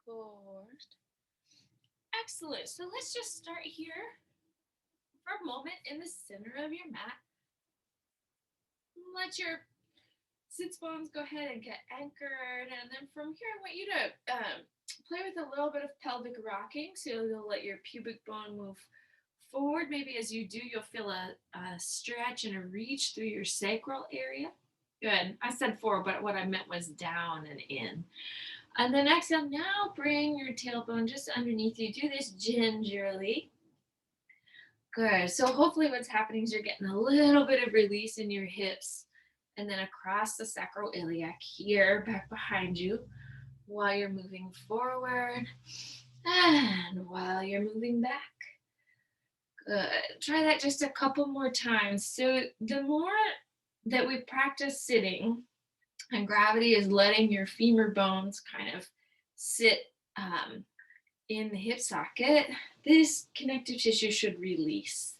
forward. Excellent. So let's just start here for a moment in the center of your mat. Let your sits bones go ahead and get anchored. And then from here, I want you to play with a little bit of pelvic rocking. So you'll let your pubic bone move forward. Maybe as you do, you'll feel a stretch and a reach through your sacral area. Good. I said forward, but what I meant was down and in. And then exhale. Now bring your tailbone just underneath you. Do this gingerly. Good. So hopefully what's happening is you're getting a little bit of release in your hips and then across the sacroiliac here, back behind you, while you're moving forward and while you're moving back. Good. Try that just a couple more times. So the more that we practice sitting, and gravity is letting your femur bones kind of sit in the hip socket, this connective tissue should release.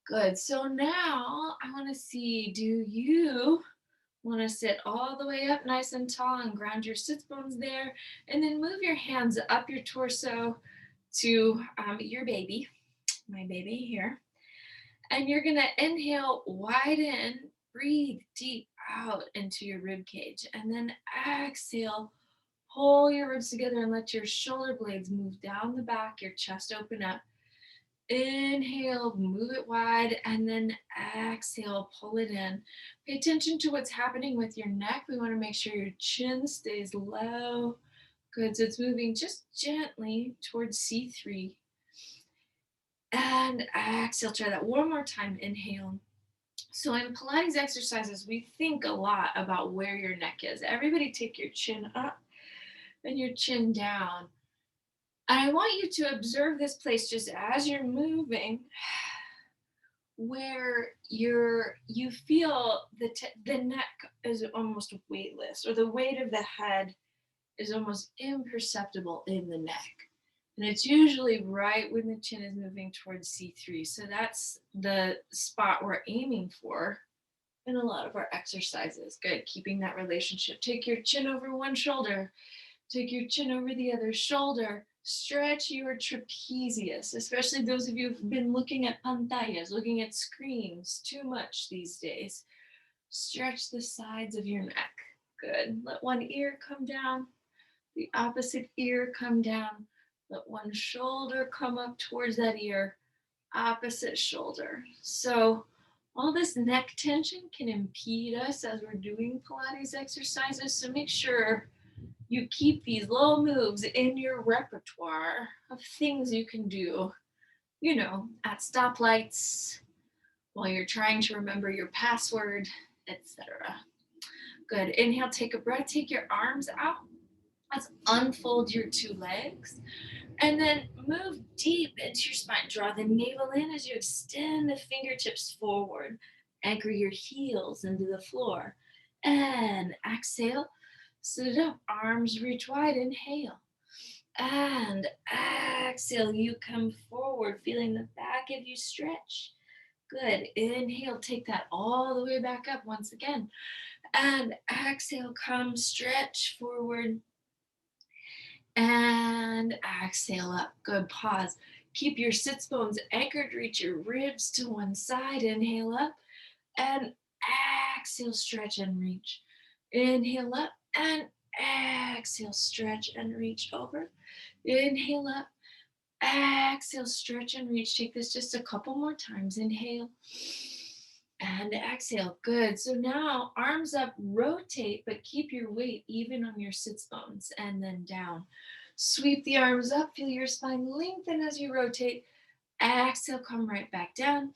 Good. So now I want to see, do you want to sit all the way up nice and tall and ground your sits bones there, and then move your hands up your torso to your baby, my baby here. And you're going to inhale, widen, breathe deep out into your rib cage, and then exhale, pull your ribs together and let your shoulder blades move down the back, your chest open up. Inhale, move it wide, and then exhale, pull it in. Pay attention to what's happening with your neck. We want to make sure your chin stays low. Good, so it's moving just gently towards C3. And exhale, try that one more time, inhale. So in Pilates exercises, we think a lot about where your neck is. Everybody take your chin up and your chin down. And I want you to observe this place just as you're moving, where you feel the neck is almost weightless, or the weight of the head is almost imperceptible in the neck. And it's usually right when the chin is moving towards C3. So that's the spot we're aiming for in a lot of our exercises. Good, keeping that relationship. Take your chin over one shoulder. Take your chin over the other shoulder. Stretch your trapezius, especially those of you who've been looking at pantallas, looking at screens too much these days. Stretch the sides of your neck. Good. Let one ear come down, the opposite ear come down. Let one shoulder come up towards that ear, opposite shoulder. So all this neck tension can impede us as we're doing Pilates exercises. So make sure you keep these little moves in your repertoire of things you can do, at stoplights, while you're trying to remember your password, etc. Good. Inhale, take a breath, take your arms out. Let's unfold your two legs. And then move deep into your spine. Draw the navel in as you extend the fingertips forward. Anchor your heels into the floor. And exhale. Sit up, arms reach wide, inhale. And exhale, you come forward, feeling the back of you stretch. Good. Inhale, take that all the way back up once again. And exhale, come stretch forward. And exhale up. Good. Pause. Keep your sits bones anchored. Reach your ribs to one side. Inhale up. And exhale, stretch and reach. Inhale up. And exhale, stretch and reach over. Inhale up. Exhale, stretch and reach. Take this just a couple more times. Inhale. And exhale. Good. So now arms up, rotate, but keep your weight even on your sits bones, and then down. Sweep the arms up, feel your spine lengthen as you rotate. Exhale, come right back down.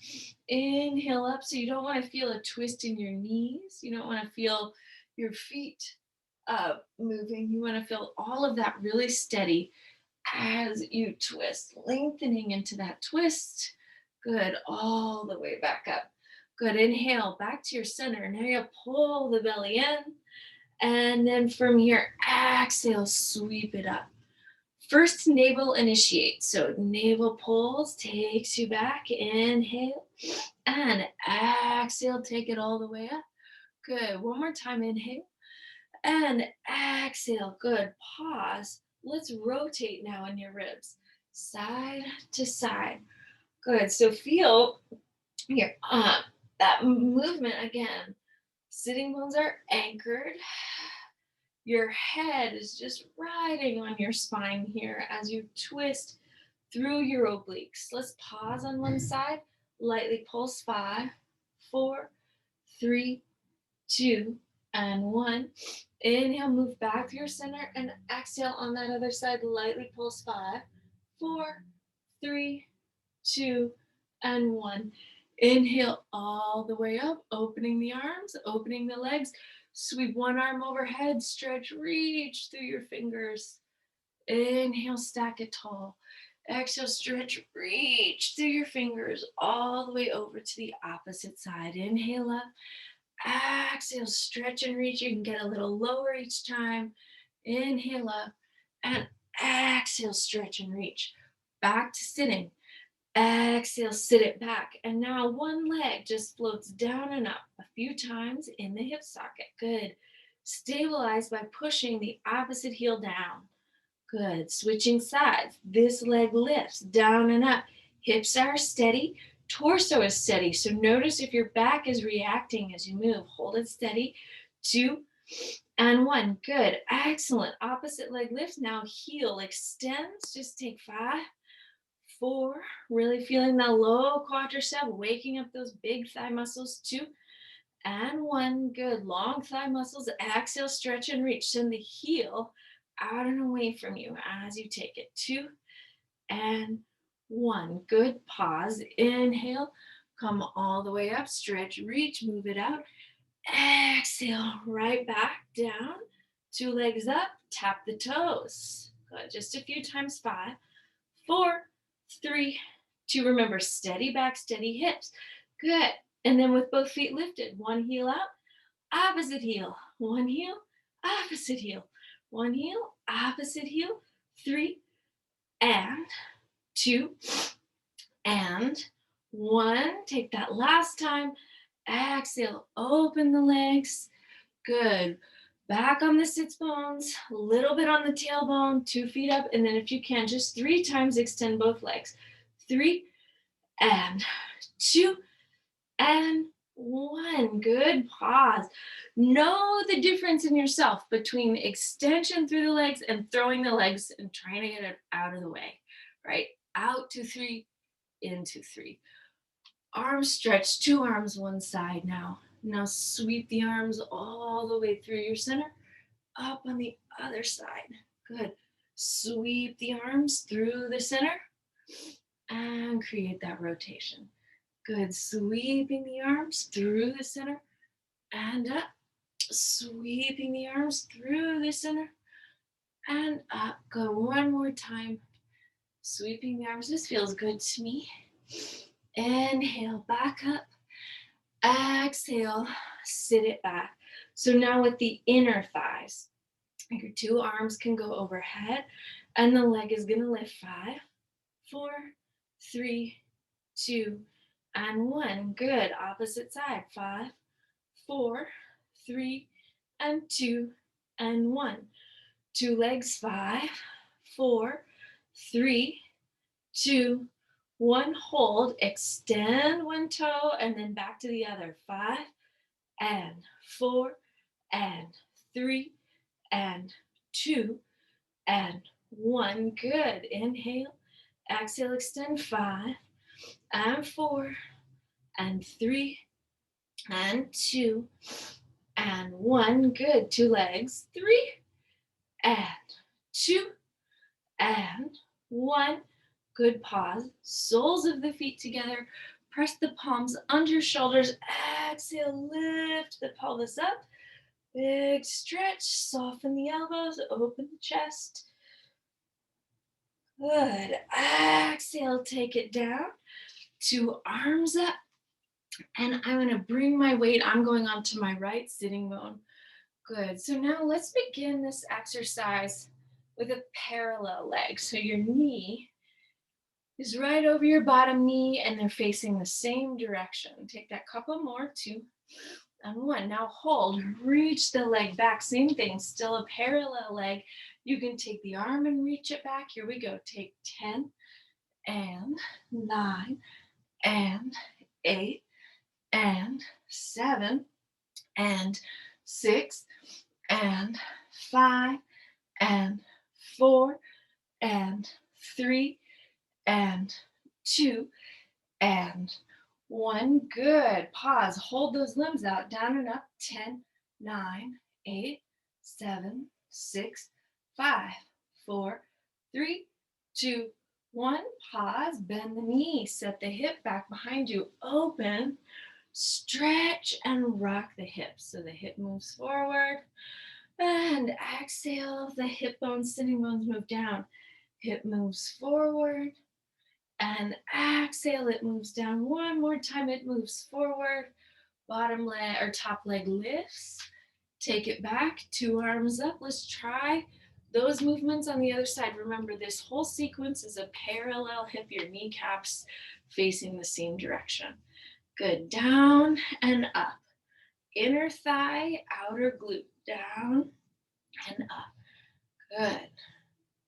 Inhale up. So you don't want to feel a twist in your knees. You don't want to feel your feet moving. You want to feel all of that really steady as you twist, lengthening into that twist. Good. All the way back up. Good. Inhale, back to your center. Now you pull the belly in. And then from here, exhale, sweep it up. First, navel initiate. So navel pulls, takes you back. Inhale. And exhale, take it all the way up. Good. One more time. Inhale. And exhale. Good. Pause. Let's rotate now in your ribs, side to side. Good. So feel your that movement again. Sitting bones are anchored. Your head is just riding on your spine here as you twist through your obliques. Let's pause on one side, lightly pulse 5, 4, 3, 2, and 1. Inhale, move back to your center, and exhale on that other side, lightly pulse 5, 4, 3, 2, and 1. Inhale all the way up, opening the arms, opening the legs. Sweep one arm overhead, stretch, reach through your fingers. Inhale, stack it tall. Exhale, stretch, reach through your fingers all the way over to the opposite side. Inhale up. Exhale, stretch and reach. You can get a little lower each time. Inhale up and exhale, stretch and reach. Back to sitting. Exhale, sit it back. And now one leg just floats down and up a few times in the hip socket. Good. Stabilize by pushing the opposite heel down. Good. Switching sides. This leg lifts down and up. Hips are steady. Torso is steady. So notice if your back is reacting as you move. Hold it steady. 2 and 1. Good. Excellent. Opposite leg lifts. Now heel extends. Just take 5, 4. Really feeling that low quadricep. Waking up those big thigh muscles. 2 and 1. Good. Long thigh muscles. Exhale, stretch and reach. Send the heel out and away from you as you take it. 2 and 1. Good. Pause. Inhale. Come all the way up. Stretch, reach, move it out. Exhale. Right back down. 2 legs up. Tap the toes. Good. Just a few times. 5, 4, 3, 2. Remember, steady back, steady hips. Good. And then with both feet lifted, one heel out, opposite heel, one heel, opposite heel, one heel, opposite heel, 3 and 2 and 1. Take that last time. Exhale, open the legs. Good. Back on the sits bones, a little bit on the tailbone, 2 feet up, and then if you can, just 3 times extend both legs. 3 and 2 and 1. Good. Pause. Know the difference in yourself between extension through the legs and throwing the legs and trying to get it out of the way, right? Out to 3, into 3. Arms stretch, 2 arms one side now. Now sweep the arms all the way through your center, up on the other side. Good. Sweep the arms through the center and create that rotation. Good. Sweeping the arms through the center and up. Sweeping the arms through the center and up. Go one more time. Sweeping the arms. This feels good to me. Inhale, back up. Exhale, sit it back. So now with the inner thighs, your 2 arms can go overhead and the leg is going to lift. 5, 4, 3, 2, and 1. Good. Opposite side. 5, 4, 3, and 2, and 1. 2 legs. 5, 4, 3, 2, 1. Hold. Extend one toe and then back to the other. 5 and 4 and 3 and 2 and 1. Good. Inhale. Exhale. Extend. 5 and 4 and 3 and 2 and 1. Good. 2 legs. 3 and 2 and 1. Good. Pause. Soles of the feet together. Press the palms under shoulders. Exhale. Lift the pelvis up. Big stretch. Soften the elbows. Open the chest. Good. Exhale. Take it down. 2 arms up. And I'm going to bring my weight. I'm going onto my right sitting bone. Good. So now let's begin this exercise with a parallel leg. So your knee is right over your bottom knee and they're facing the same direction. Take that couple more. 2 and 1. Now hold. Reach the leg back. Same thing. Still a parallel leg. You can take the arm and reach it back. Here we go. Take 10 and 9 and 8 and 7 and 6 and 5 and 4 and 3 and 2 and 1. Good. Pause. Hold those limbs out. Down and up. 10, 9, 8, 7, 6, 5, 4, 3, 2, 1. Pause. Bend the knee. Set the hip back behind you. Open. Stretch and rock the hips. So the hip moves forward. And exhale. The hip bones, sitting bones move down. Hip moves forward. And exhale, it moves down. One more time, it moves forward. Bottom leg or top leg lifts. Take it back, 2 arms up. Let's try those movements on the other side. Remember, this whole sequence is a parallel hip, your kneecaps facing the same direction. Good. Down and up. Inner thigh, outer glute. Down and up. Good.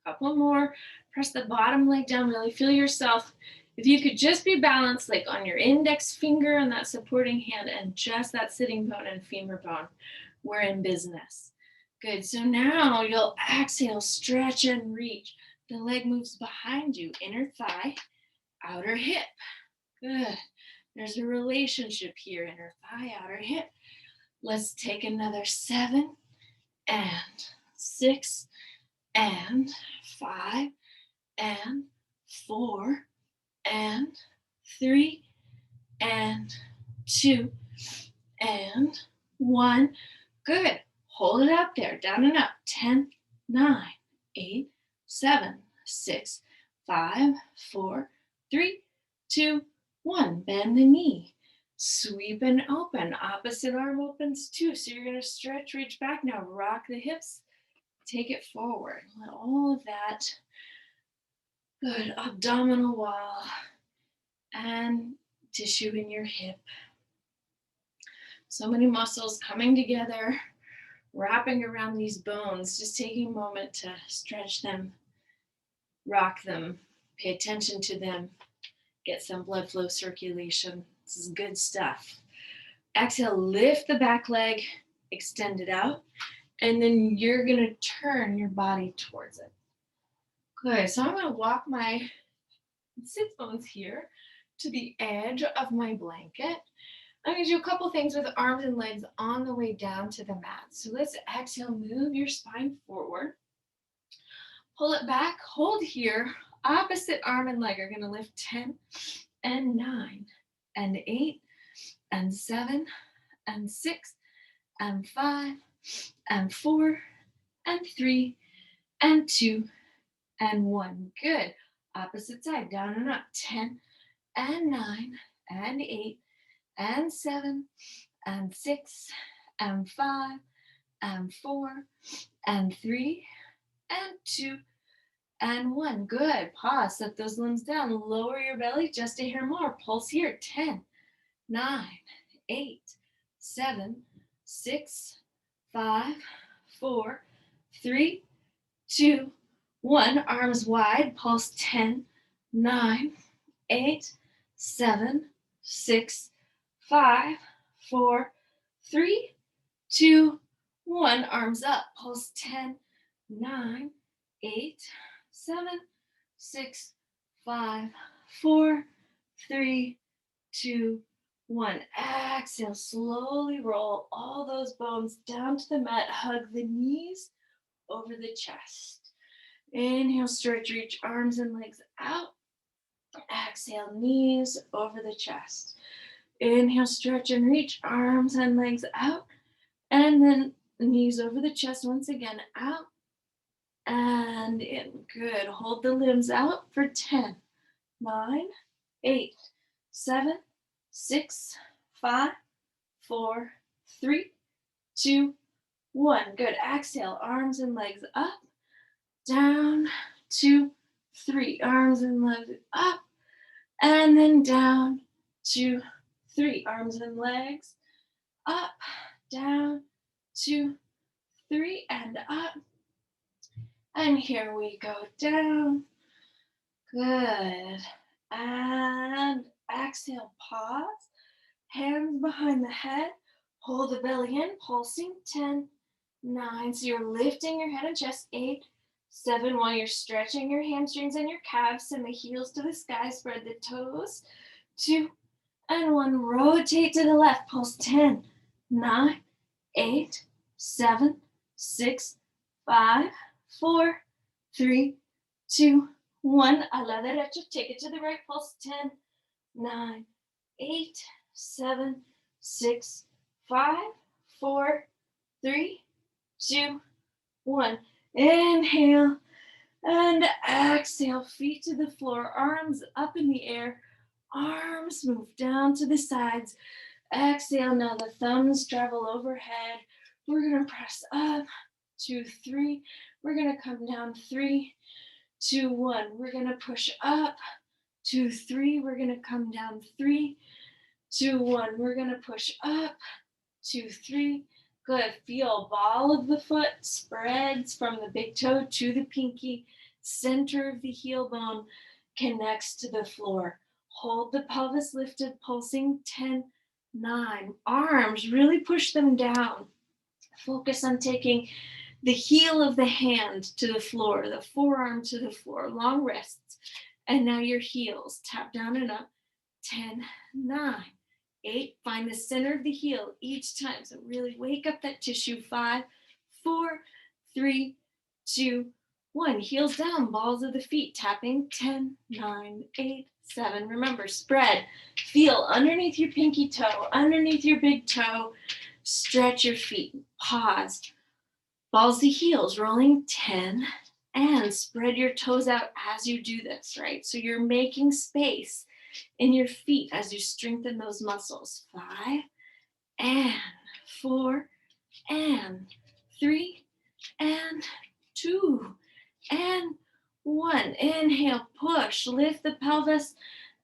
Couple more. Press the bottom leg down. Really feel yourself. If you could just be balanced like on your index finger and that supporting hand and just that sitting bone and femur bone, we're in business. Good. So now you'll exhale, stretch and reach. The leg moves behind you. Inner thigh, outer hip. Good. There's a relationship here. Inner thigh, outer hip. Let's take another 7 and 6 and 5 and 4 and 3 and 2 and 1. Good. Hold it up there. Down and up. 10, 9, 8, 7, 6, 5, 4, 3, 2, 1. Bend the knee. Sweep and open. Opposite arm opens too. So you're going to stretch, reach back. Now rock the hips. Take it forward. Let all of that good abdominal wall and tissue in your hip. So many muscles coming together, wrapping around these bones. Just taking a moment to stretch them, rock them, pay attention to them, get some blood flow circulation. This is good stuff. Exhale, lift the back leg, extend it out, and then you're going to turn your body towards it. Good. So I'm going to walk my sit bones here to the edge of my blanket. I'm going to do a couple things with arms and legs on the way down to the mat. So let's exhale, move your spine forward. Pull it back, hold here. Opposite arm and leg are going to lift 10 and 9 and 8 and 7 and 6 and 5 and 4 and 3 and 2 and 1. Good. Opposite side, down and up. 10 and 9 and 8 and 7 and 6 and 5 and 4 and 3 and 2 and 1. Good. Pause. Set those limbs down. Lower your belly just a hair more. Pulse here. 10, 9, 8, 7, 6, 5, 4, 3, 2, 1. Arms wide. Pulse 10, 9, 8, 7, 6, 5, 4, 3, 2, 1. Arms up. Pulse 10, 9, 8, 7, 6, 5, 4, 3, 2, 1. Exhale. Slowly roll all those bones down to the mat. Hug the knees over the chest. Inhale, stretch, reach arms and legs out. Exhale, knees over the chest. Inhale, stretch and reach arms and legs out. And then knees over the chest once again, out and in. Good. Hold the limbs out for 10, 9, 8, 7, 6, 5, 4, 3, 2, 1. Good. Exhale, arms and legs up, down, 2, 3. Arms and legs up, and then down, 2, 3. Arms and legs up, down, 2, 3, and up, And here we go down. Good. And exhale, pause. Hands behind the head. Hold the belly in, pulsing. 10, 9. So you're lifting your head and chest. 8, 7. While you're stretching your hamstrings and your calves, send the heels to the sky. Spread the toes. 2 and 1. Rotate to the left. Pulse. 10, 9, 8, 7, 6, 5, 4, 3, 2, 1. A la derecha. Take it to the right. Pulse. 10, 9, 8, 7, 6, 5, 4, 3, 2, 1. Inhale and exhale. Feet to the floor, arms up in the air. Arms move down to the sides. Exhale. Now the thumbs travel overhead. We're going to press up. 2, 3. We're going to come down. 3, 2, 1. We're going to push up. 2, 3. We're going to come down. 3, 2, 1. We're going to push up. 2, 3. Good. Feel ball of the foot spreads from the big toe to the pinky. Center of the heel bone connects to the floor. Hold the pelvis lifted, pulsing. 10, 9. Arms, really push them down. Focus on taking the heel of the hand to the floor, the forearm to the floor, long wrists. And now your heels, tap down and up. 10, 9, 8. Find the center of the heel each time. So really wake up that tissue. 5, 4, 3, 2, 1. Heels down, balls of the feet tapping. 10, 9, 8, 7. Remember, spread. Feel underneath your pinky toe, underneath your big toe. Stretch your feet. Pause. Balls to heels, rolling. 10. And spread your toes out as you do this, right? So you're making space in your feet as you strengthen those muscles. 5 and 4 and 3 and 2 and 1. Inhale, push, lift the pelvis.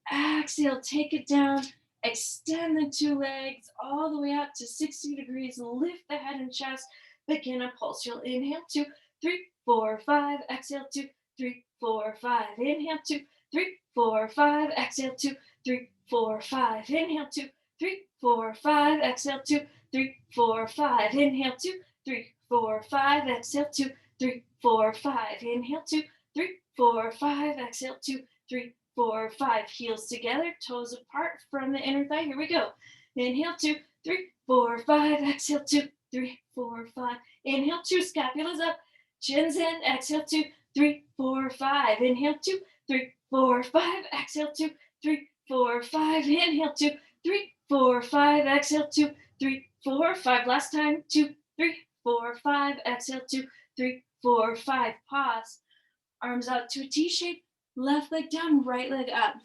Exhale, take it down. Extend the two legs all the way up to 60 degrees. Lift the head and chest. Begin a pulse. You'll inhale 2, 3, 4, 5. Exhale 2, 3, 4, 5. Inhale 2, 3, 4, 5. Exhale 2, 3, 4, 5. Inhale 2, 3, 4, 5. Exhale 2, 3, 4, 5. Inhale 2, 3, 4, 5. Exhale 2, 3, 4, 5. Inhale 2, 3, 4, 5. Exhale 2, 3, 4, 5. Heels together, toes apart from the inner thigh. Here we go. Inhale 2, 3, 4, 5. Exhale 2, 3, 4, 5. Inhale 2, scapulas up, chins in. Exhale 2, 3, 4, 5. Inhale 2, 3, 4, 5. Exhale 2, 3, 4, 5. Inhale 2, 3, 4, 5. Exhale 2, 3, 4, 5. Last time. 2, 3, 4, 5. Exhale 2, 3, 4, 5. Pause. Arms out to a T shape. Left leg down, right leg up.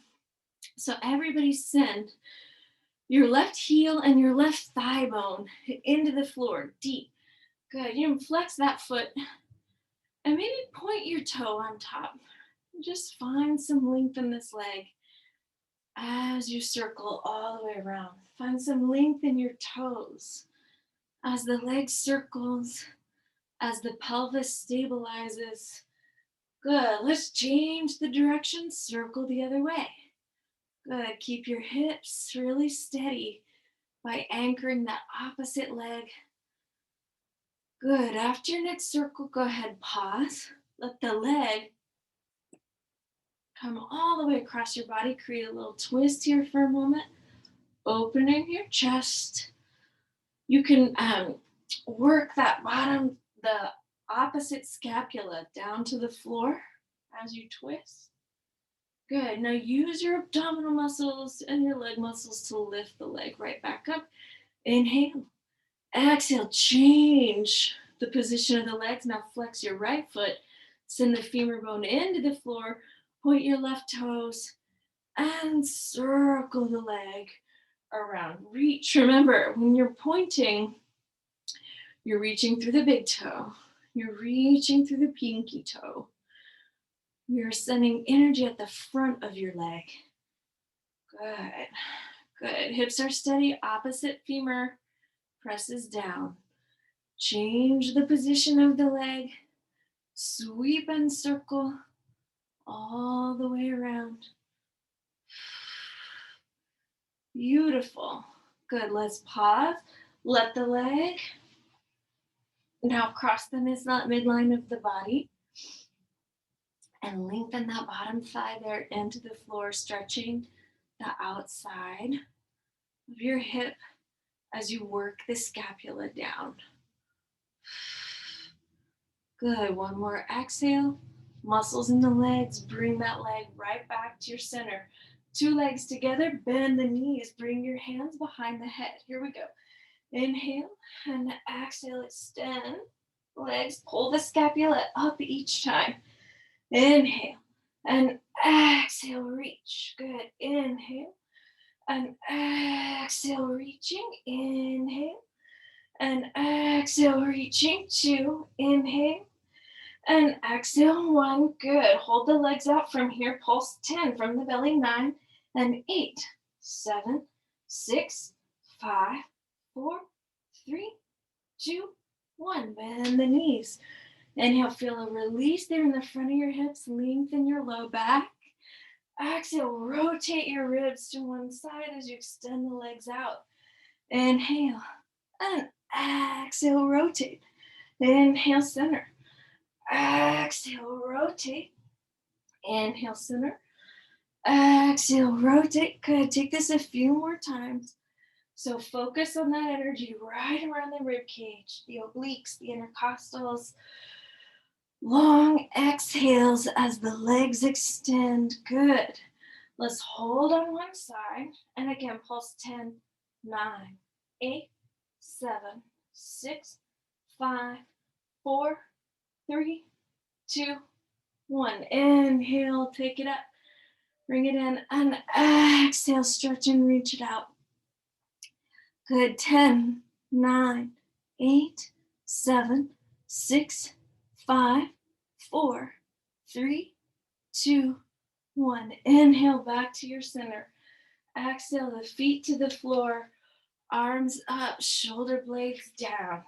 So everybody send your left heel and your left thigh bone into the floor, deep. Good. You can flex that foot and maybe point your toe on top. Just find some length in this leg as you circle all the way around. Find some length in your toes as the leg circles, as the pelvis stabilizes. Good. Let's change the direction. Circle the other way. Good. Keep your hips really steady by anchoring that opposite leg. Good. After your next circle, go ahead, pause. Let the leg come all the way across your body. Create a little twist here for a moment. Opening your chest. You can work that bottom, the opposite scapula down to the floor as you twist. Good. Now use your abdominal muscles and your leg muscles to lift the leg right back up. Inhale. Exhale. Change the position of the legs. Now flex your right foot. Send the femur bone into the floor. Point your left toes and circle the leg around. Reach. Remember, when you're pointing, you're reaching through the big toe. You're reaching through the pinky toe. You're sending energy at the front of your leg. Good. Good. Hips are steady. Opposite femur presses down. Change the position of the leg. Sweep and circle all the way around. Beautiful. Good. Let's pause. Let the leg now cross the midline of the body and lengthen that bottom thigh there into the floor, stretching the outside of your hip as you work the scapula down. Good. One more exhale. Muscles in the legs. Bring that leg right back to your center. Two legs together. Bend the knees. Bring your hands behind the head. Here we go. Inhale and exhale. Extend legs. Pull the scapula up each time. Inhale and exhale. Reach. Good. Inhale and exhale. Reaching. Inhale and exhale. Reaching. Two. Inhale and exhale. One. Good. Hold the legs out from here. Pulse 10 from the belly. 9 and 8, 7, 6, 5, 4, 3, 2, 1. Bend the knees. Inhale, feel a release there in the front of your hips. Lengthen your low back. Exhale, rotate your ribs to one side as you extend the legs out. Inhale and exhale, rotate. Inhale, center. Exhale, rotate. Inhale, center. Exhale, rotate. Good. Take this a few more times. So focus on that energy right around the rib cage, the obliques, the intercostals. Long exhales as the legs extend. Good. Let's hold on one side. And again, pulse 10, 9, 8, 7, 6, 5, 4, 3, 2, 1. Inhale, take it up. Bring it in and exhale, stretch and reach it out. Good. 10, 9, 8, 7, 6, 5, 4, 3, 2, 1. Inhale back to your center. Exhale the feet to the floor, arms up, shoulder blades down.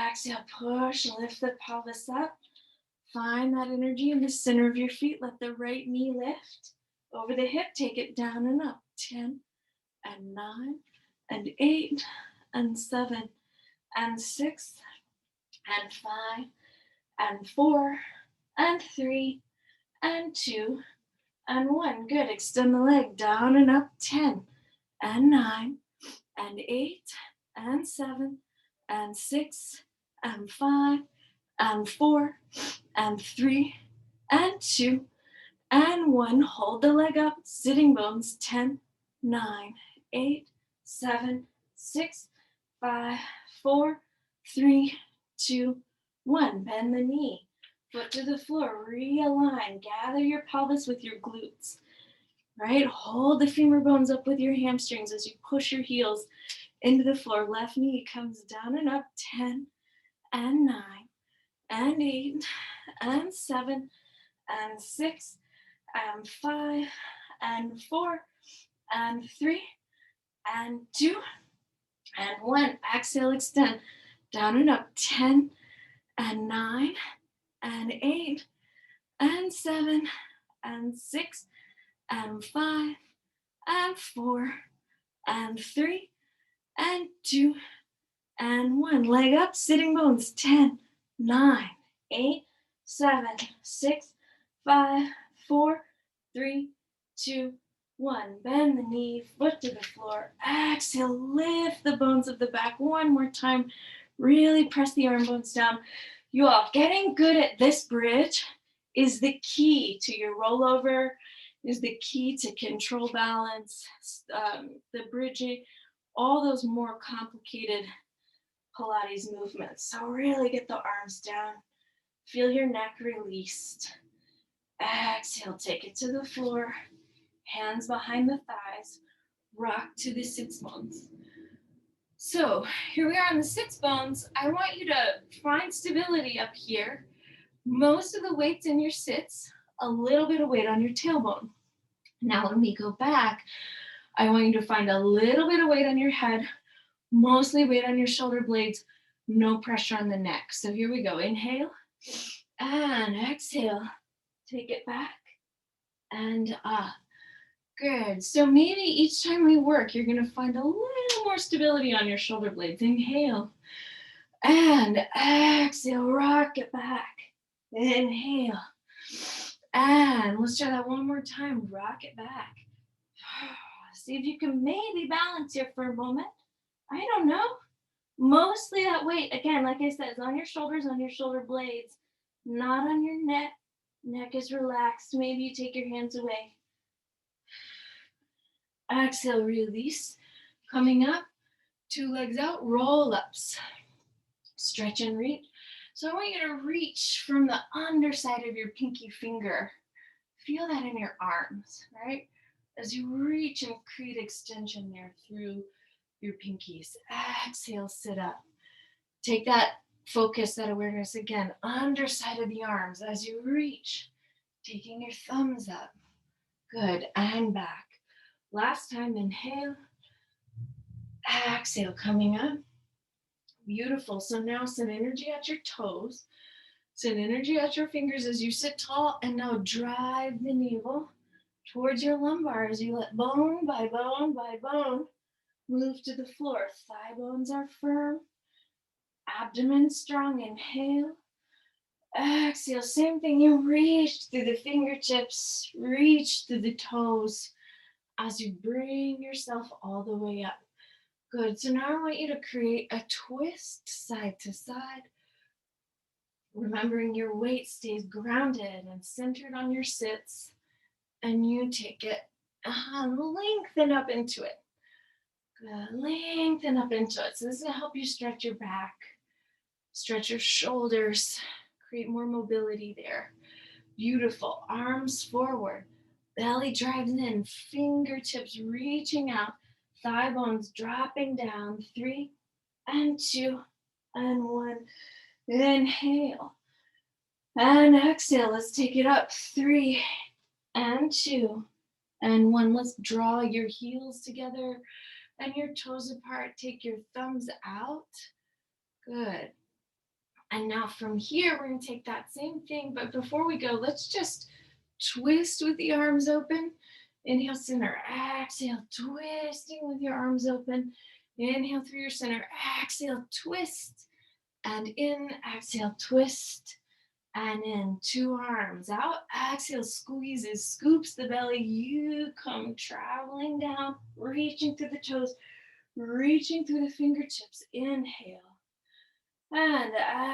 Exhale, push, lift the pelvis up. Find that energy in the center of your feet. Let the right knee lift over the hip. Take it down and up. 10 and 9 and 8 and 7 and 6 and 5 and 4 and 3 and 2 and 1. Good. Extend the leg down and up. 10 and 9 and 8 and 7 and 6 and 5 and 4 and 3 and 2 and 1. Hold the leg up. Sitting bones. 10, 9, 8, 7, 6, 5, 4, 3, 2, 1. Bend the knee. Foot to the floor. Realign. Gather your pelvis with your glutes. Right? Hold the femur bones up with your hamstrings as you push your heels into the floor. Left knee comes down and up. 10 and 9 and 8 and 7 and 6 and 5 and 4 and 3 and 2 and 1. Exhale, extend down and up. 10 and 9 and 8 and 7 and 6 and 5 and 4 and 3 and 2 and 1. Leg up, sitting bones. 10, 9, 8, 7, 6, 5, 4, 3, 2, 1. Bend the knee, foot to the floor. Exhale, lift the bones of the back one more time. Really press the arm bones down. You all, getting good at this bridge is the key to your rollover, is the key to control balance, the bridging, all those more complicated Pilates movements. So really get the arms down. Feel your neck released. Exhale, take it to the floor. Hands behind the thighs. Rock to the sits bones. So here we are on the sits bones. I want you to find stability up here. Most of the weight's in your sits, a little bit of weight on your tailbone. Now when we go back, I want you to find a little bit of weight on your head, mostly weight on your shoulder blades, no pressure on the neck. So here we go. Inhale, And exhale, take it back and up. Good. So maybe each time we work, you're going to find a little more stability on your shoulder blades. Inhale and exhale, rock it back. Inhale. And let's try that one more time. Rock it back. See if you can maybe balance here for a moment. I don't know. Mostly that weight, again, like I said, is on your shoulders, on your shoulder blades, not on your neck. Neck is relaxed. Maybe you take your hands away. Exhale, release. Coming up, 2 legs out, roll ups. Stretch and reach. So I want you to reach from the underside of your pinky finger. Feel that in your arms, right? As you reach and create extension there through your pinkies. Exhale, sit up. Take that focus, that awareness again, underside of the arms as you reach, taking your thumbs up. Good, and back. Last time, inhale. Exhale, coming up. Beautiful. So now send energy at your toes. Send energy at your fingers as you sit tall, and now drive the navel towards your lumbar as you let bone by bone by bone move to the floor. Thigh bones are firm. Abdomen strong. Inhale. Exhale. Same thing. You reach through the fingertips, reach through the toes as you bring yourself all the way up. Good. So now I want you to create a twist side to side. Remembering your weight stays grounded and centered on your sits, and you take it and lengthen up into it. Good. Lengthen up into it. So this is going to help you stretch your back, stretch your shoulders, create more mobility there. Beautiful. Arms forward. Belly drives in. Fingertips reaching out. Thigh bones dropping down. 3 and 2 and 1. Inhale. And exhale. Let's take it up. 3 and 2 and 1. Let's draw your heels together and your toes apart. Take your thumbs out. Good. And now from here, we're going to take that same thing. But before we go, let's just twist with the arms open. Inhale, center. Exhale, twisting with your arms open. Inhale through your center. Exhale, twist. And in. Exhale, twist. And in. 2 arms out. Exhale, squeezes, scoops the belly. You come traveling down, reaching through the toes, reaching through the fingertips. Inhale. And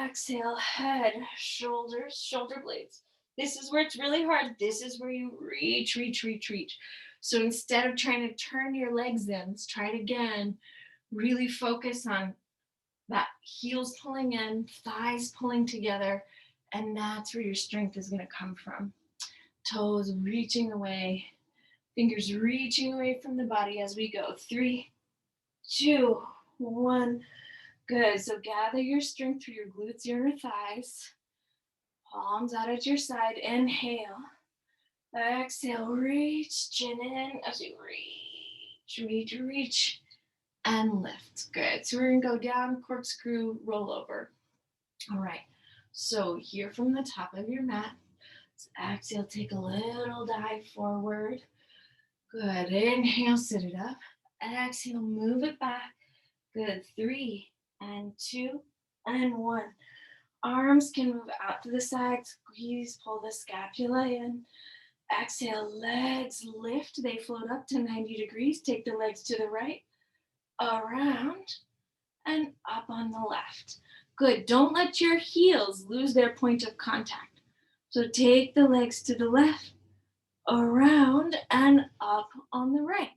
exhale, head, shoulders, shoulder blades. This is where it's really hard. This is where you reach, reach, reach, reach. So instead of trying to turn your legs in, let's try it again. Really focus on that heels pulling in, thighs pulling together, and that's where your strength is going to come from. Toes reaching away, fingers reaching away from the body as we go. 3, 2, 1. Good. So gather your strength through your glutes, your inner thighs. Palms out at your side. Inhale. Exhale. Reach. Chin in as you reach, reach, reach, and lift. Good. So we're going to go down, corkscrew, roll over. All right. So here from the top of your mat, exhale, take a little dive forward. Good. Inhale, sit it up. Exhale, move it back. Good. 3 and 2 and 1. Arms can move out to the side. Squeeze, pull the scapula in. Exhale, legs lift. They float up to 90 degrees. Take the legs to the right, around, and up on the left. Good. Don't let your heels lose their point of contact. So take the legs to the left, around, and up on the right.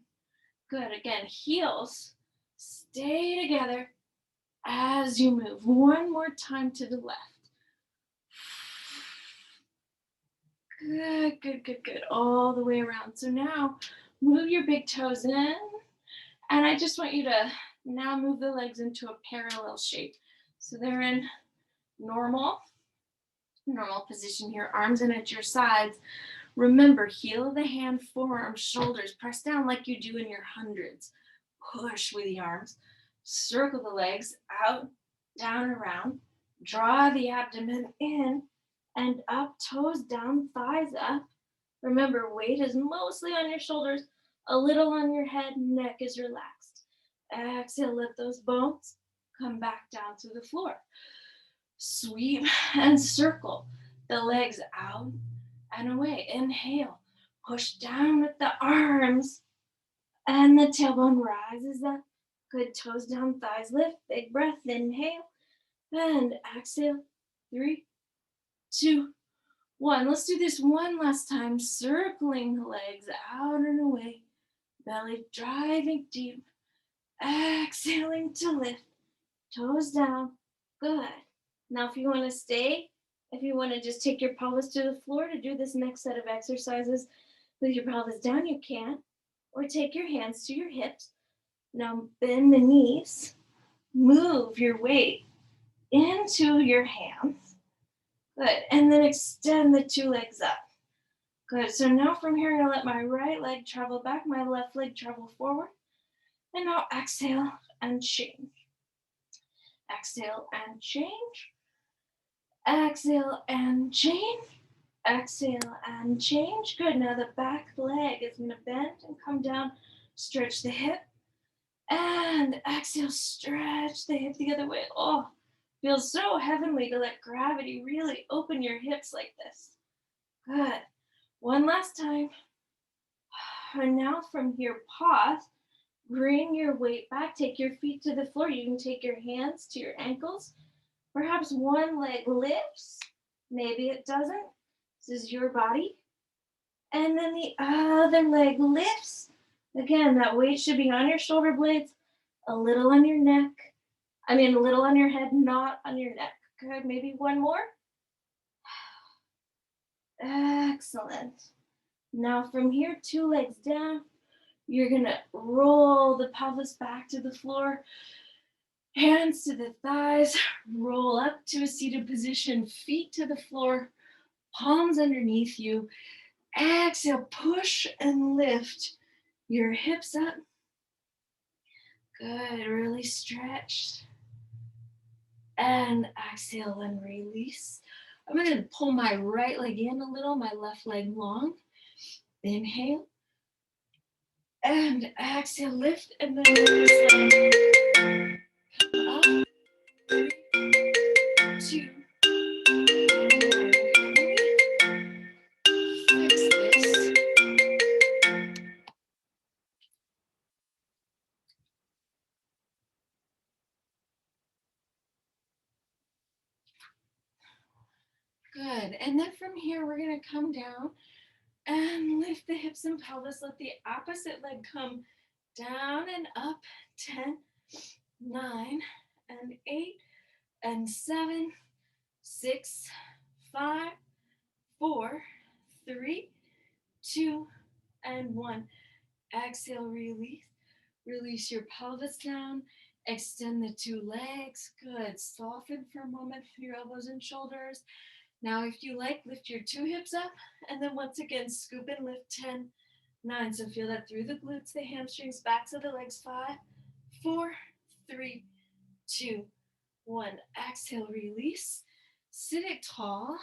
Good. Again, heels stay together as you move. One more time to the left. Good, good, good, good. All the way around. So now move your big toes in. And I just want you to now move the legs into a parallel shape. So they're in normal position here. Arms in at your sides. Remember, heel of the hand, forearms, shoulders. Press down like you do in your hundreds. Push with the arms. Circle the legs out, down, around. Draw the abdomen in and up, toes down, thighs up. Remember, weight is mostly on your shoulders, a little on your head, neck is relaxed. Exhale, lift those bones, come back down to the floor. Sweep and circle the legs out and away. Inhale, push down with the arms, and the tailbone rises up. Good, toes down, thighs lift, big breath, inhale, and exhale. 3, 2, 1. Let's do this one last time, circling the legs out and away. Belly driving deep. Exhaling to lift. Toes down. Good. Now if you want to stay, if you want to just take your pelvis to the floor to do this next set of exercises with your pelvis down, you can. Or take your hands to your hips. Now bend the knees. Move your weight into your hands. Good. And then extend the two legs up. Good. So now from here, I'm going to let my right leg travel back, my left leg travel forward. And now exhale and change. Exhale and change. Exhale and change. Exhale and change. Good. Now the back leg is going to bend and come down. Stretch the hip. And exhale, stretch the hip the other way. Oh, feels so heavenly to let gravity really open your hips like this. Good. One last time. And now from here, pause. Bring your weight back. Take your feet to the floor. You can take your hands to your ankles. Perhaps one leg lifts. Maybe it doesn't. This is your body. And then the other leg lifts. Again, that weight should be on your shoulder blades, a little on your neck. A little on your head, not on your neck. Good. Maybe one more. Excellent. Now from here, two legs down. You're going to roll the pelvis back to the floor. Hands to the thighs. Roll up to a seated position. Feet to the floor. Palms underneath you. Exhale, push and lift your hips up. Good, really stretched. And exhale and release. I'm going to pull my right leg in a little, my left leg long. Inhale. And exhale, lift, and then release. Up. 3, 2, 1. Fix this. Good. And then from here, we're going to come down and lift the hips and pelvis. Let the opposite leg come down and up. 10, 9, and 8, and 7, 6, 5, 4, 3, 2, and 1. Exhale, release. Release your pelvis down. Extend the two legs. Good. Soften for a moment through your elbows and shoulders. Now, if you like, lift your two hips up. And then once again, scoop and lift. 10, 9. So feel that through the glutes, the hamstrings, backs of the legs. 5, 4, 3, 2, 1. Exhale, release. Sit it tall.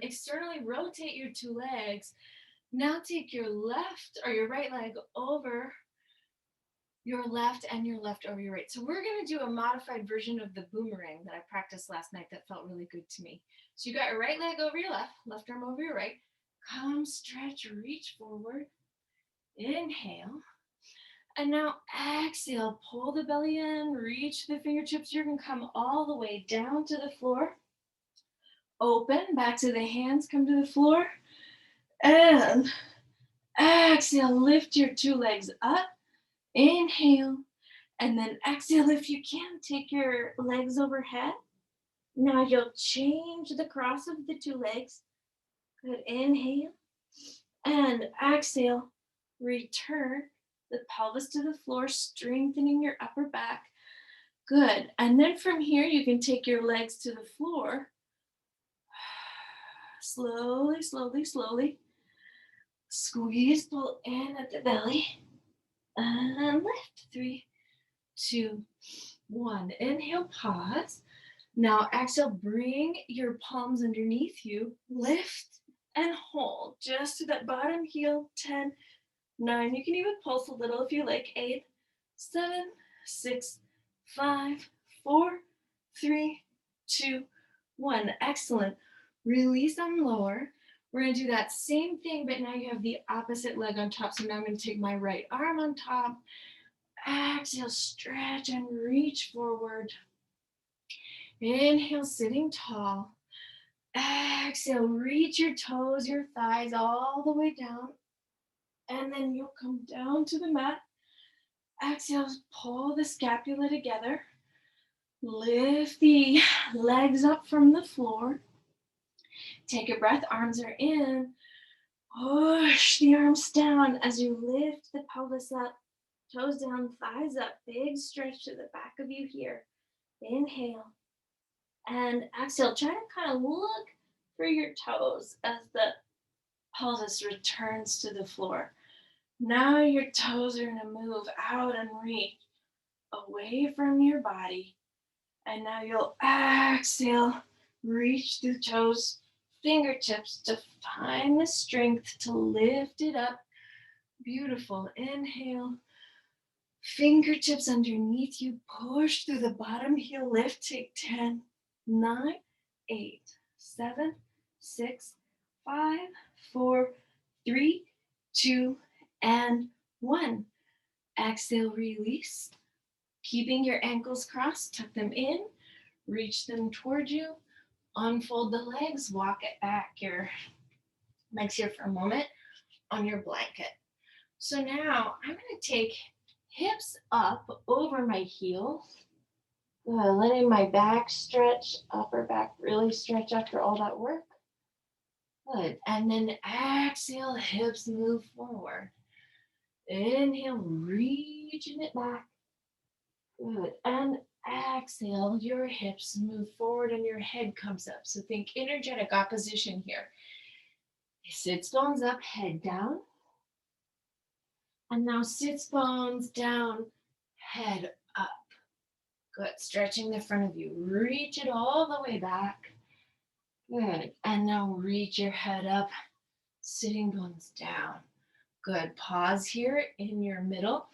Externally rotate your two legs. Now take your left or your right leg over your left and your left over your right. So we're going to do a modified version of the boomerang that I practiced last night that felt really good to me. So you got your right leg over your left arm over your right. Come, stretch, reach forward. Inhale. And now exhale, pull the belly in, reach the fingertips. You're going to come all the way down to the floor. Open, back to the hands, come to the floor. And exhale, lift your two legs up. Inhale, and then exhale if you can. Take your legs overhead. Now you'll change the cross of the two legs. Good. Inhale, and exhale. Return the pelvis to the floor, strengthening your upper back. Good. And then from here, you can take your legs to the floor. Slowly, slowly, slowly. Squeeze, pull in at the belly. And lift. 3, 2, 1. Inhale, pause. Now exhale, bring your palms underneath you, lift and hold just to that bottom heel. 10, 9. You can even pulse a little if you like. 8, 7, 6, 5, 4, 3, 2, 1. Excellent. Release and lower. We're going to do that same thing, but now you have the opposite leg on top. So now I'm going to take my right arm on top. Exhale, stretch and reach forward. Inhale, sitting tall. Exhale, reach your toes, your thighs all the way down. And then you'll come down to the mat. Exhale, pull the scapula together. Lift the legs up from the floor. Take a breath, arms are in. Push the arms down as you lift the pelvis up. Toes down, thighs up. Big stretch to the back of you here. Inhale. And exhale, try to kind of look for your toes as the pelvis returns to the floor. Now your toes are going to move out and reach away from your body. And now you'll exhale, reach the toes, fingertips to find the strength to lift it up. Beautiful. Inhale. Fingertips underneath you. Push through the bottom heel. Lift. Take 10, 9, 8, 7, 6, 5, 4, 3, 2, and 1. Exhale, release. Keeping your ankles crossed, tuck them in, reach them toward you, unfold the legs, walk it back. Your legs here for a moment on your blanket. So now I'm going to take hips up over my heels. Good, letting my back stretch, upper back really stretch after all that work. Good, and then exhale, hips move forward. Inhale, reaching it back. Good, and exhale, your hips move forward and your head comes up. So think energetic opposition here. Sits bones up, head down. And now sits bones down, head up. Good, stretching the front of you. Reach it all the way back. Good, and now reach your head up, sitting bones down. Good, pause here in your middle.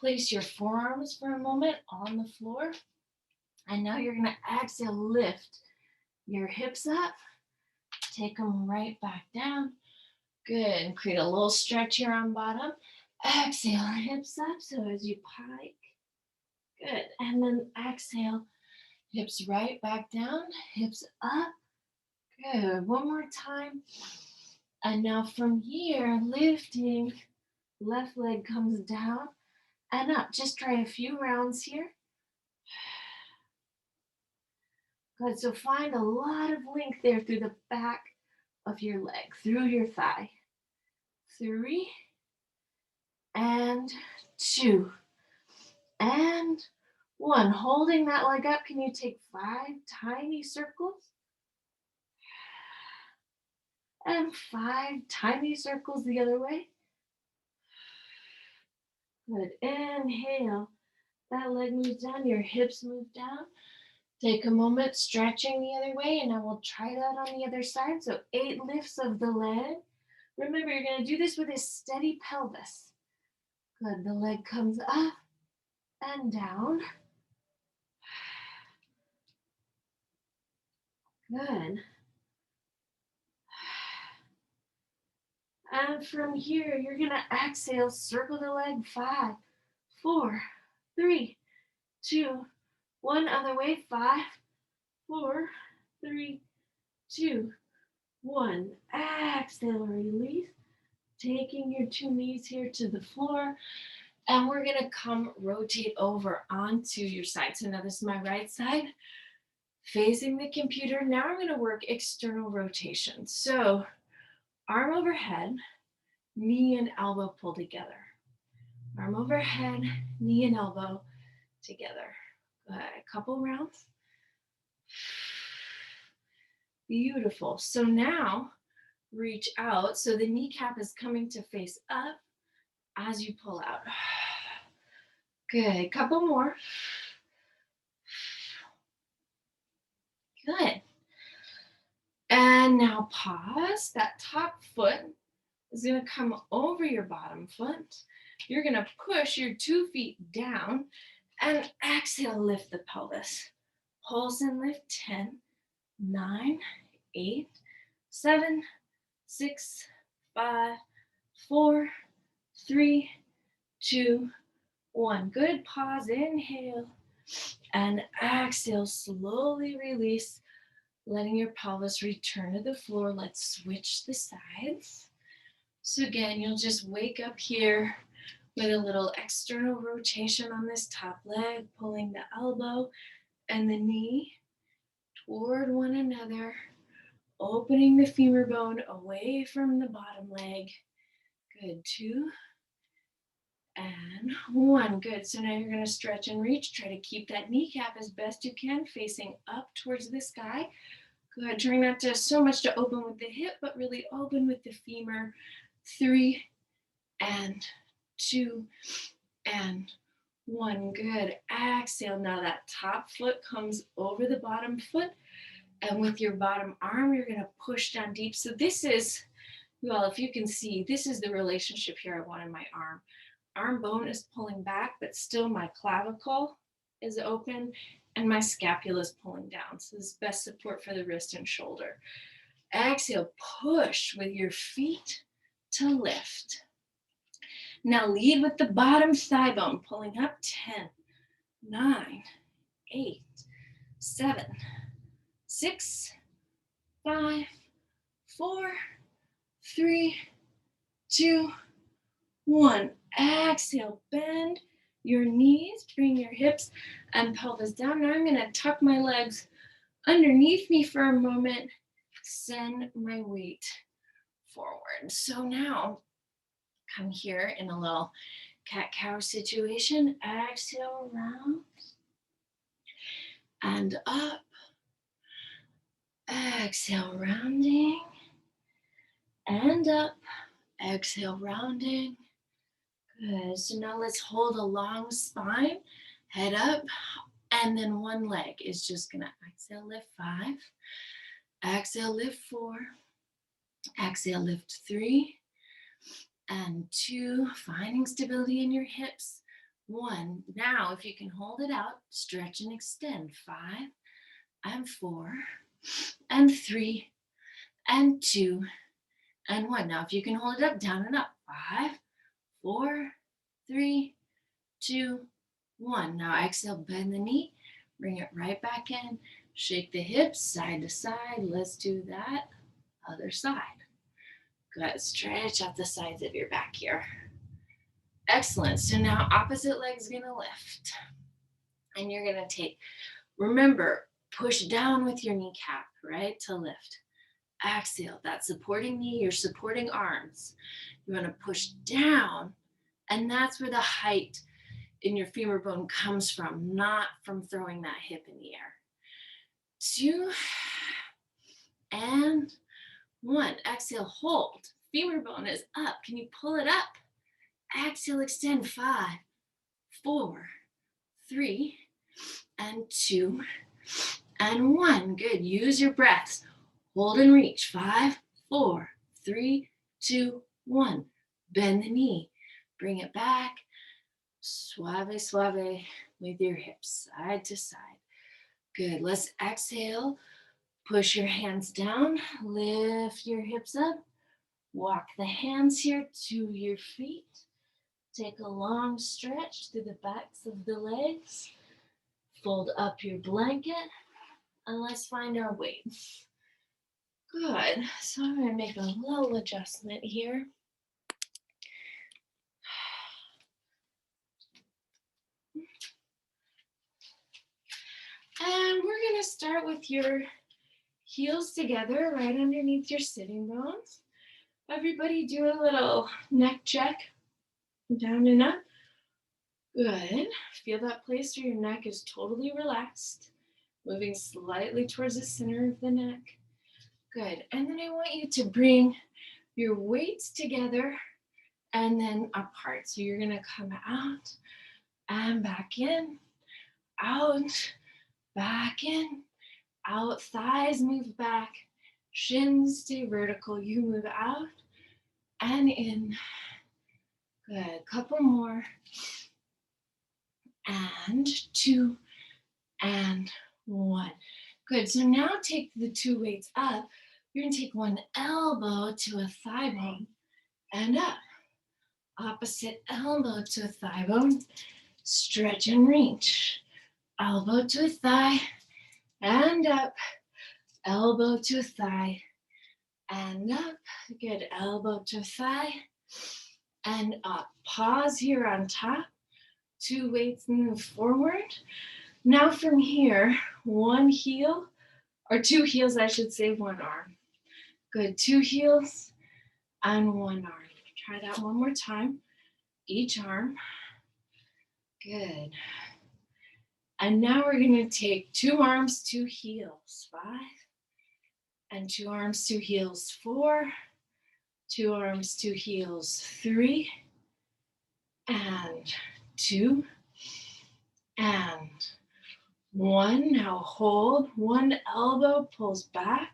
Place your forearms for a moment on the floor. And now you're gonna exhale, lift your hips up, take them right back down. Good, and create a little stretch here on bottom. Exhale, hips up, so as you pike. Good, and then exhale, hips right back down, hips up. Good, one more time. And now from here, lifting, left leg comes down and up. Just try a few rounds here. Good, so find a lot of length there through the back of your leg, through your thigh. 3, and 2, and 1. Holding that leg up, can you take 5 tiny circles? And 5 tiny circles the other way. Good, inhale. That leg moves down, your hips move down. Take a moment stretching the other way, and I will try that on the other side. So 8 lifts of the leg. Remember, you're going to do this with a steady pelvis. Good, the leg comes up and down. Good. And from here, you're going to exhale, circle the leg. 5, 4, 3, 2, 1. Other way. 5, 4, 3, 2, 1. Exhale, release. Taking your 2 knees here to the floor. And we're going to come rotate over onto your side. So now this is my right side, facing the computer. Now I'm going to work external rotation. So arm overhead, knee and elbow pull together. Arm overhead, knee and elbow together. Good. A couple rounds. Beautiful. So now reach out. So the kneecap is coming to face up as you pull out. Good. Couple more. Good. And now pause. That top foot is going to come over your bottom foot. You're going to push your 2 feet down and exhale, lift the pelvis. Pulse and lift 10, 9, 8, 7, 6, 5, 4, 3, 2, 1. Good. Pause. Inhale and exhale. Slowly release, letting your pelvis return to the floor. Let's switch the sides. So again, you'll just wake up here with a little external rotation on this top leg, pulling the elbow and the knee toward one another, opening the femur bone away from the bottom leg. Good. 2 and 1. Good. So now you're going to stretch and reach. Try to keep that kneecap as best you can facing up towards the sky. Good. Try not to so much to open with the hip, but really open with the femur. 3 and 2 and 1. Good. Exhale. Now that top foot comes over the bottom foot, and with your bottom arm, you're going to push down deep. So this is, well, if you can see, this is the relationship here I want in my arm. Arm bone is pulling back, but still my clavicle is open and my scapula is pulling down. So this is best support for the wrist and shoulder. Exhale, push with your feet to lift. Now lead with the bottom thigh bone, pulling up. 10, 9, 8, 7, 6, 5, 4, 3, 2, 1. Exhale, bend your knees, bring your hips and pelvis down. Now I'm going to tuck my legs underneath me for a moment, send my weight forward. So now come here in a little cat-cow situation. Exhale, round and up. Exhale, rounding and up. Exhale, rounding. Good. So now let's hold a long spine, head up, and then one leg is just going to exhale, lift 5. Exhale, lift 4. Exhale, lift 3 and 2. Finding stability in your hips. 1. Now, if you can hold it out, stretch and extend. 5 and 4 and 3 and 2 and 1. Now, if you can hold it up, down and up. 5, 4, 3, 2, 1. Now exhale, bend the knee, bring it right back in, shake the hips side to side. Let's do that. Other side. Good. Stretch out the sides of your back here. Excellent. So now opposite leg's gonna lift. And you're gonna take, remember, push down with your kneecap, right, to lift. Exhale, that supporting knee, your supporting arms. You wanna push down, and that's where the height in your femur bone comes from, not from throwing that hip in the air. 2 and 1. Exhale, hold. Femur bone is up. Can you pull it up? Exhale, extend. 5, 4, 3, and 2, and 1. Good. Use your breaths. Hold and reach. 5, 4, 3, 2, 1. Bend the knee. Bring it back. Suave, suave with your hips, side to side. Good. Let's exhale. Push your hands down. Lift your hips up. Walk the hands here to your feet. Take a long stretch through the backs of the legs. Fold up your blanket. And let's find our weight. Good. So I'm going to make a little adjustment here. And we're going to start with your heels together right underneath your sitting bones. Everybody do a little neck check. Down and up. Good. Feel that place where your neck is totally relaxed. Moving slightly towards the center of the neck. Good. And then I want you to bring your weights together and then apart. So you're going to come out and back in, out, back in, out, thighs move back, shins stay vertical, you move out and in. Good, couple more. And 2 and 1. Good, so now take the 2 weights up. You're gonna take one elbow to a thigh bone and up. Opposite elbow to a thigh bone, stretch and reach. Elbow to a thigh and up. Elbow to a thigh and up. Good, elbow to a thigh and up. Pause here on top. 2 weights move forward. Now from here, one heel, or 2 heels, I should say, one arm. Good, 2 heels and one arm. Try that one more time. Each arm. Good. And now we're going to take 2 arms, 2 heels. 5. And 2 arms, 2 heels. 4. 2 arms, 2 heels. 3. And 2. And 1. Now hold. One elbow pulls back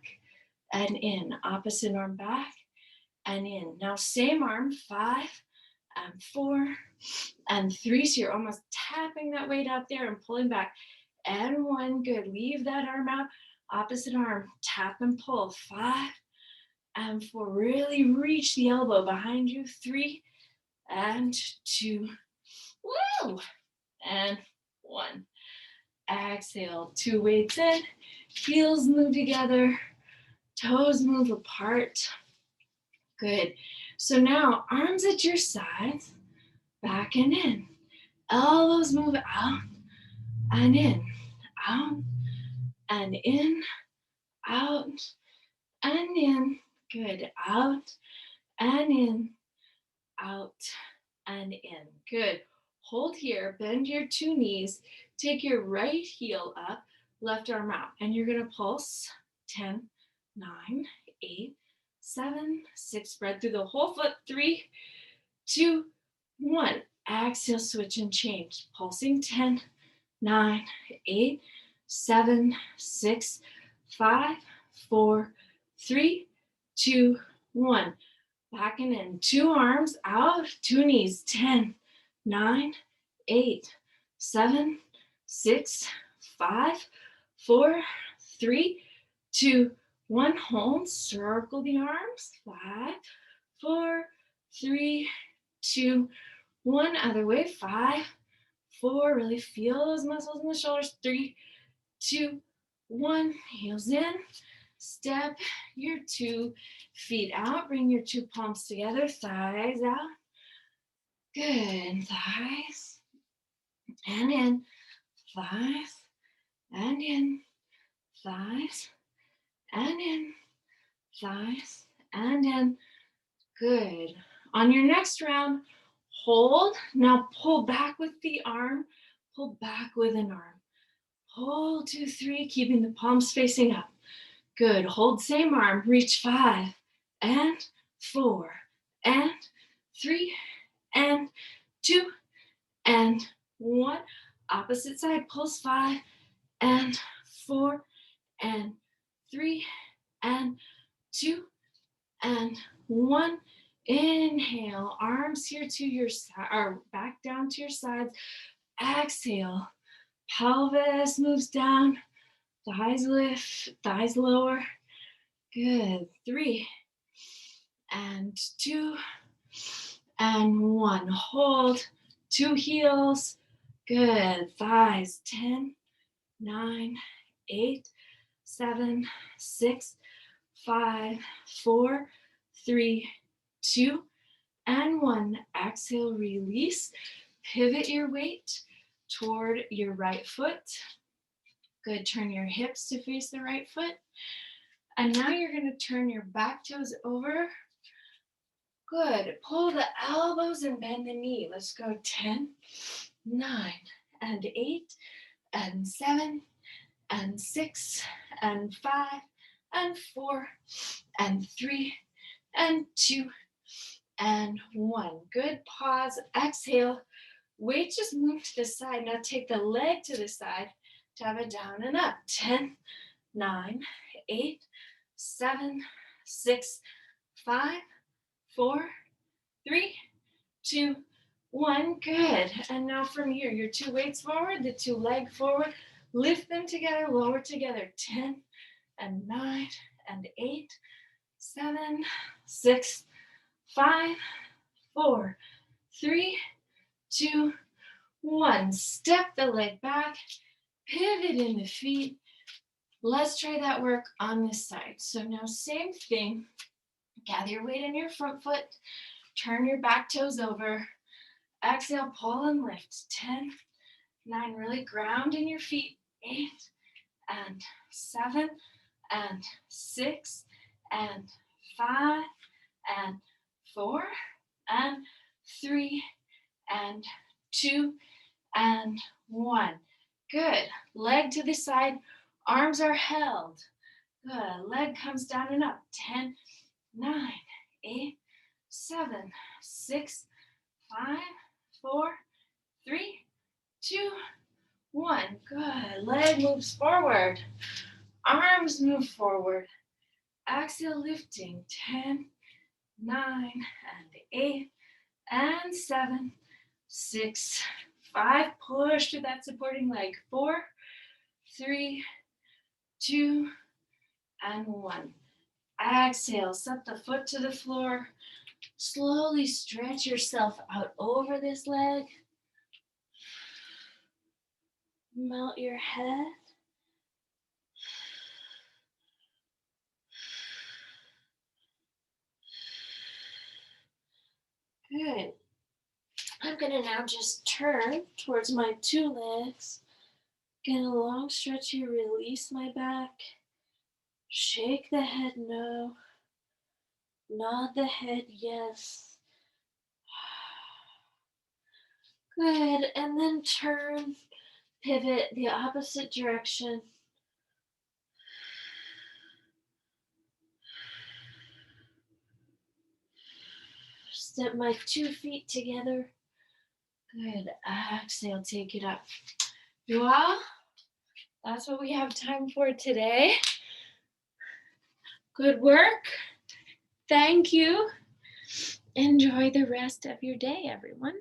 and in. Opposite arm back and in. Now same arm. 5 and 4 and 3. So you're almost tapping that weight out there and pulling back. And 1. Good. Leave that arm out. Opposite arm. Tap and pull. 5 and 4. Really reach the elbow behind you. 3 and 2. Woo! And 1. Exhale. 2 weights in. Heels move together. Toes move apart. Good. So now arms at your sides. Back and in. Elbows move out and in. Out and in. Out and in. Good. Out and in. Out and in. Good. Hold here. Bend your 2 knees. Take your right heel up. Left arm out. And you're going to pulse. 10, 9, 8, 7, 6. Spread through the whole foot. 3, 2, 1. Exhale, switch and change. Pulsing. 10, 9, 8, 7, 6, 5, 4, 3, 2, 1. Back and in. 2 arms out. 2 knees. 10, 9, 8, 7, 6, 5, 4, 3, 2, 1. Hold. Circle the arms. 5, 4, 3, 2, 1. Other way. 5, 4. Really feel those muscles in the shoulders. 3, 2, 1. Heels in. Step your 2 feet out. Bring your 2 palms together. Thighs out. Good. Thighs. And in. Thighs. And in. Thighs. And in. Thighs. And in. Good. On your next round, hold. Now pull back with the arm. Pull back with an arm. Hold 2, 3, keeping the palms facing up. Good. Hold same arm. Reach 5 and 4 and 3 and 2 and 1. Opposite side. Pulse 5 and 4 and 3 and 2 and 1. Inhale. Arms here to your side, or back down to your sides. Exhale. Pelvis moves down. Thighs lift. Thighs lower. Good. 3 and 2 and 1. Hold. 2 heels. Good. Thighs. 10, 9, 8, 7, 6, 5, 4, 3, 2, and 1. Exhale, release. Pivot your weight toward your right foot. Good. Turn your hips to face the right foot. And now you're going to turn your back toes over. Good. Pull the elbows and bend the knee. Let's go. 10, 9, and 8, and 7, and 6, and 5, and 4, and 3, and 2, and 1. Good. Pause. Exhale. Weight just move to the side. Now take the leg to the side. Tap it down and up. 10, 9, 8, 7, 6, 5, 4, 3, 2, 1. Good. And now from here, your two weights forward, the two leg forward. Lift them together, lower together. 10 and 9 and 8, 7, 6, 5, 4, 3, 2, 1. Step the leg back, pivot in the feet. Let's try that work on this side. So now same thing. Gather your weight in your front foot. Turn your back toes over. Exhale, pull and lift. 10, 9, really ground in your feet. 8 and 7 and 6 and 5 and 4 and 3 and 2 and 1. Good. Leg to the side. Arms are held. Good. Leg comes down and up. 10, 9, 8, 7, 6, 5, 4, 3, 2, 1. Good. Leg moves forward. Arms move forward. Exhale, lifting. 10, 9, and 8, and 7, 6, 5. Push to that supporting leg. 4, 3, 2, and 1. Exhale, set the foot to the floor. Slowly stretch yourself out over this leg. Melt your head. Good. I'm going to now just turn towards my two legs. Get a long stretch here, release my back. Shake the head no. Nod the head yes. Good, and then turn, pivot the opposite direction. Step my 2 feet together. Good, exhale, take it up. Well, that's what we have time for today. Good work. Thank you. Enjoy the rest of your day, everyone.